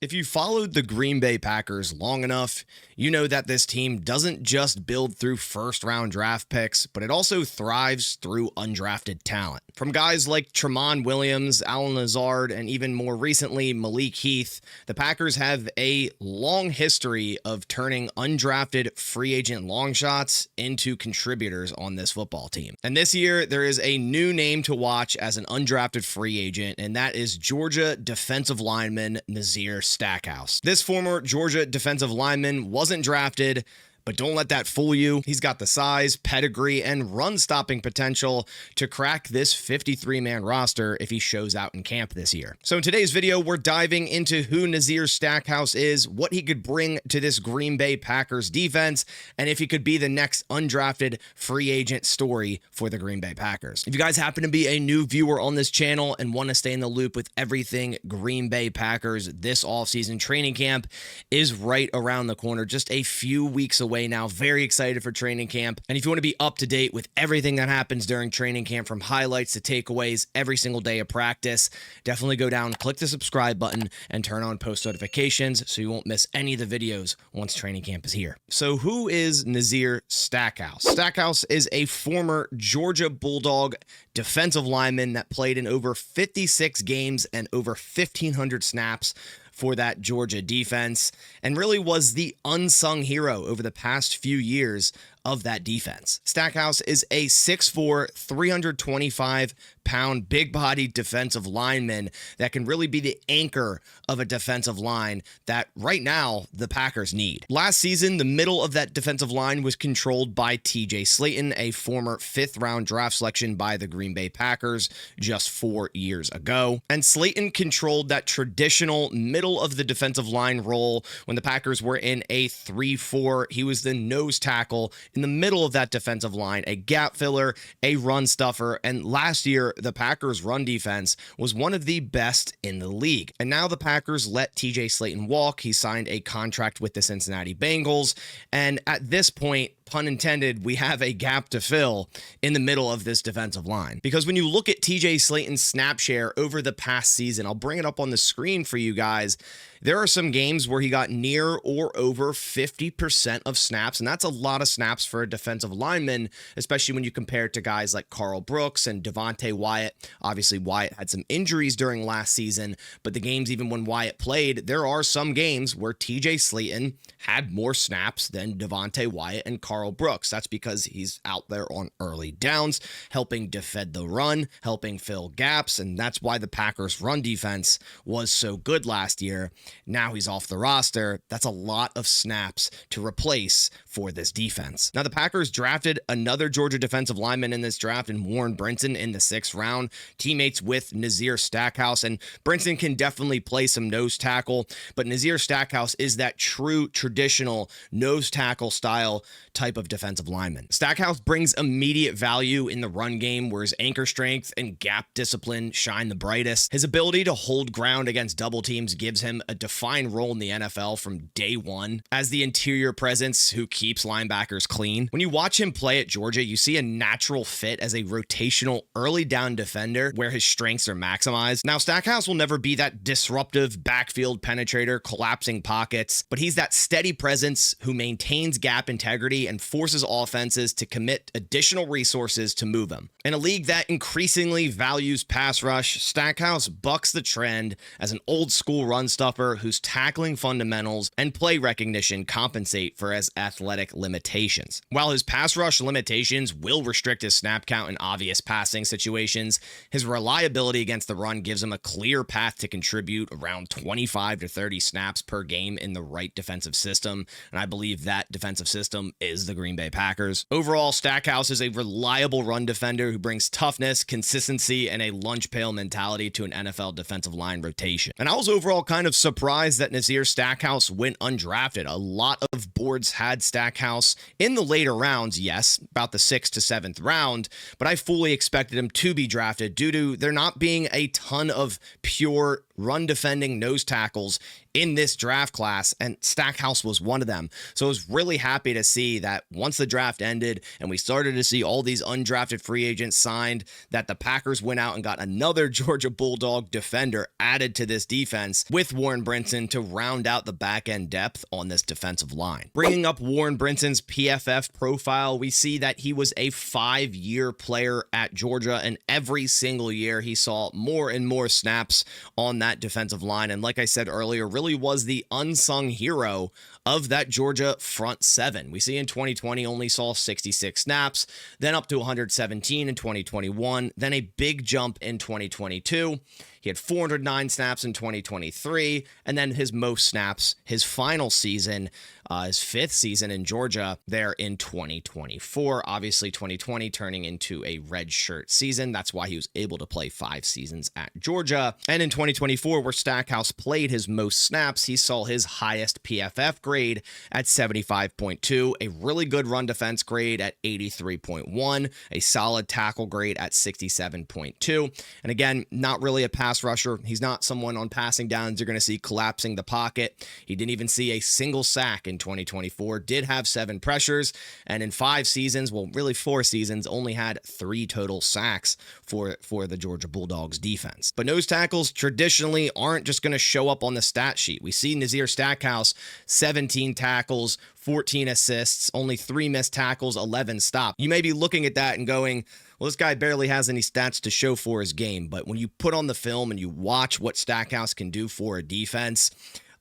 If you followed the Green Bay Packers long enough, you know that this team doesn't just build through first-round draft picks, but it also thrives through undrafted talent. From guys like Tramon Williams, Allen Lazard, and even more recently, Malik Heath, the Packers have a long history of turning undrafted free agent long shots into contributors on this football team. And this year, there is a new name to watch as an undrafted free agent, and that is Georgia defensive lineman Nazir Stackhouse. This former Georgia defensive lineman wasn't drafted, but don't let that fool you. He's got the size, pedigree, and run-stopping potential to crack this 53-man roster if he shows out in camp this year. So in today's video, we're diving into who Nazir Stackhouse is, what he could bring to this Green Bay Packers defense, and if he could be the next undrafted free agent story for the Green Bay Packers. If you guys happen to be a new viewer on this channel and want to stay in the loop with everything Green Bay Packers, this offseason training camp is right around the corner, just a few weeks away now. Very excited for training camp. And if you want to be up to date with everything that happens during training camp, from highlights to takeaways every single day of practice, definitely go down, click the subscribe button, and turn on post notifications so you won't miss any of the videos once training camp is here. So who is Nazir Stackhouse? Stackhouse is a former Georgia Bulldog defensive lineman that played in over 56 games and over 1,500 snaps for that Georgia defense, and really was the unsung hero over the past few years of that defense. Stackhouse is a 6'4", 325-pound, big-bodied defensive lineman that can really be the anchor of a defensive line that right now the Packers need. Last season, the middle of that defensive line was controlled by TJ Slaton, a former 5th-round draft selection by the Green Bay Packers just 4 years ago. And Slaton controlled that traditional middle of the defensive line role when the Packers were in a 3-4. He was the nose tackle in the middle of that defensive line, a gap filler, a run stuffer, and last year, the Packers' run defense was one of the best in the league. And now the Packers let TJ Slaton walk. He signed a contract with the Cincinnati Bengals, and at this point, pun intended, we have a gap to fill in the middle of this defensive line. Because when you look at TJ Slaton's snap share over the past season, I'll bring it up on the screen for you guys. There are some games where he got near or over 50% of snaps, and that's a lot of snaps for a defensive lineman, especially when you compare it to guys like Carl Brooks and Devontae Wyatt. Obviously, Wyatt had some injuries during last season, but the games, even when Wyatt played, there are some games where TJ Slaton had more snaps than Devontae Wyatt and Carl Brooks. That's because he's out there on early downs, helping defend the run, helping fill gaps, and that's why the Packers' run defense was so good last year. Now he's off the roster. That's a lot of snaps to replace for this defense. Now, the Packers drafted another Georgia defensive lineman in this draft, and Warren Brinson in the 6th round, teammates with Nazir Stackhouse, and Brinson can definitely play some nose tackle, but Nazir Stackhouse is that true traditional nose tackle style type of defensive lineman. Stackhouse brings immediate value in the run game, where his anchor strength and gap discipline shine the brightest. His ability to hold ground against double teams gives him a defined role in the NFL from day one as the interior presence who keeps linebackers clean. When you watch him play at Georgia, you see a natural fit as a rotational early down defender where his strengths are maximized. Now, Stackhouse will never be that disruptive backfield penetrator collapsing pockets, but he's that steady presence who maintains gap integrity and forces offenses to commit additional resources to move him. In a league that increasingly values pass rush, Stackhouse bucks the trend as an old school run stuffer whose tackling fundamentals and play recognition compensate for his athletic limitations. While his pass rush limitations will restrict his snap count in obvious passing situations, his reliability against the run gives him a clear path to contribute around 25 to 30 snaps per game in the right defensive system, and I believe that defensive system is the Green Bay Packers. Overall, Stackhouse is a reliable run defender who brings toughness, consistency, and a lunch pail mentality to an NFL defensive line rotation. And I was overall kind of surprised that Nazir Stackhouse went undrafted. A lot of boards had Stackhouse Stackhouse in the later rounds, yes, about the 6th to 7th round, but I fully expected him to be drafted due to there not being a ton of pure run defending nose tackles in this draft class, and Stackhouse was one of them. So I was really happy to see that once the draft ended and we started to see all these undrafted free agents signed, that the Packers went out and got another Georgia Bulldog defender added to this defense with Warren Brinson to round out the back end depth on this defensive line. Bringing up Warren Brinson's PFF profile, we see that he was a 5-year player at Georgia, and every single year he saw more and more snaps on that defensive line. And like I said earlier, really was the unsung hero of that Georgia front seven. We see in 2020 only saw 66 snaps, then up to 117 in 2021, then a big jump in 2022. He had 409 snaps in 2023, and then his most snaps, his final season, his 5th season in Georgia there in 2024. Obviously, 2020 turning into a red shirt season. That's why he was able to play 5 seasons at Georgia. And in 2024, where Stackhouse played his most snaps, he saw his highest PFF grade at 75.2, a really good run defense grade at 83.1, a solid tackle grade at 67.2. And again, not really a pass rusher. He's not someone on passing downs you're going to see collapsing the pocket. He didn't even see a single sack in 2024, did have 7 pressures, and in 5 seasons, well, really 4 seasons, only had 3 total sacks for the Georgia Bulldogs defense. But nose tackles traditionally aren't just going to show up on the stat sheet. We see Nazir Stackhouse, 17 tackles, 14 assists, only 3 missed tackles, 11 stops. You may be looking at that and going, well, this guy barely has any stats to show for his game. But when you put on the film and you watch what Stackhouse can do for a defense,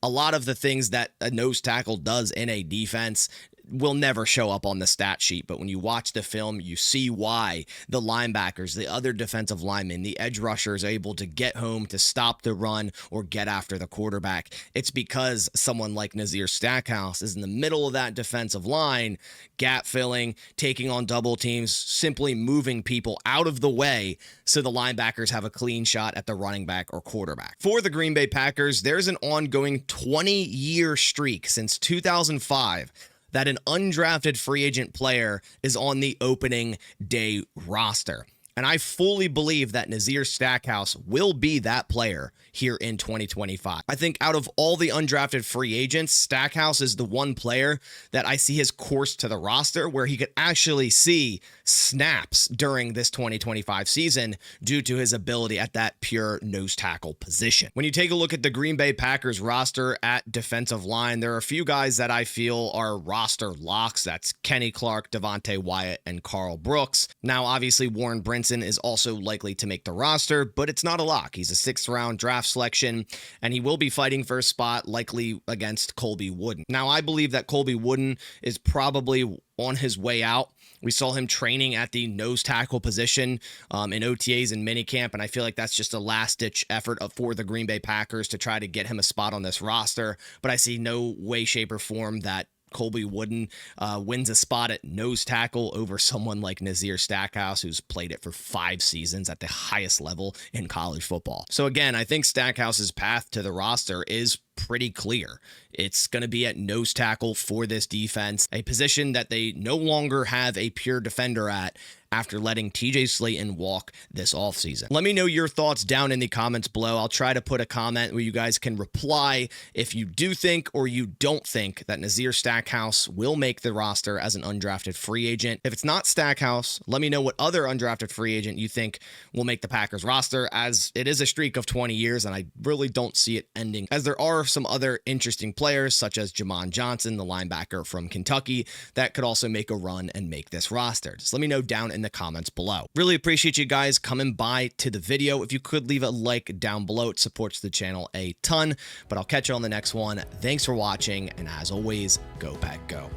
a lot of the things that a nose tackle does in a defense will never show up on the stat sheet. But when you watch the film, you see why the linebackers, the other defensive linemen, the edge rushers are able to get home to stop the run or get after the quarterback. It's because someone like Nazir Stackhouse is in the middle of that defensive line, gap filling, taking on double teams, simply moving people out of the way so the linebackers have a clean shot at the running back or quarterback. For the Green Bay Packers, there's an ongoing 20-year streak since 2005 that an undrafted free agent player is on the opening day roster. And I fully believe that Nazir Stackhouse will be that player here in 2025. I think out of all the undrafted free agents, Stackhouse is the one player that I see his course to the roster where he could actually see snaps during this 2025 season due to his ability at that pure nose tackle position. When you take a look at the Green Bay Packers roster at defensive line, there are a few guys that I feel are roster locks. That's Kenny Clark, Devontae Wyatt, and Carl Brooks. Now, obviously, Warren Brinson is also likely to make the roster, but it's not a lock. He's a 6th round draft selection, and he will be fighting for a spot likely against Colby Wooden. Now, I believe that Colby Wooden is probably on his way out. We saw him training at the nose tackle position in OTAs and minicamp, and I feel like that's just a last-ditch effort for the Green Bay Packers to try to get him a spot on this roster, but I see no way, shape, or form that Colby Wooden wins a spot at nose tackle over someone like Nazir Stackhouse, who's played it for 5 seasons at the highest level in college football. So again, I think Stackhouse's path to the roster is pretty clear. It's going to be at nose tackle for this defense, a position that they no longer have a pure defender at after letting TJ Slayton walk this offseason. Let me know your thoughts down in the comments below. I'll try to put a comment where you guys can reply if you do think or you don't think that Nazir Stackhouse will make the roster as an undrafted free agent. If it's not Stackhouse, let me know what other undrafted free agent you think will make the Packers roster, as it is a streak of 20 years and I really don't see it ending, as there are some other interesting players such as Jamon Johnson, the linebacker from Kentucky, that could also make a run and make this roster. Just let me know down in the comments below. Really appreciate you guys coming by to the video. If you could leave a like down below, it supports the channel a ton, but I'll catch you on the next one. Thanks for watching, and as always, go Pack Go.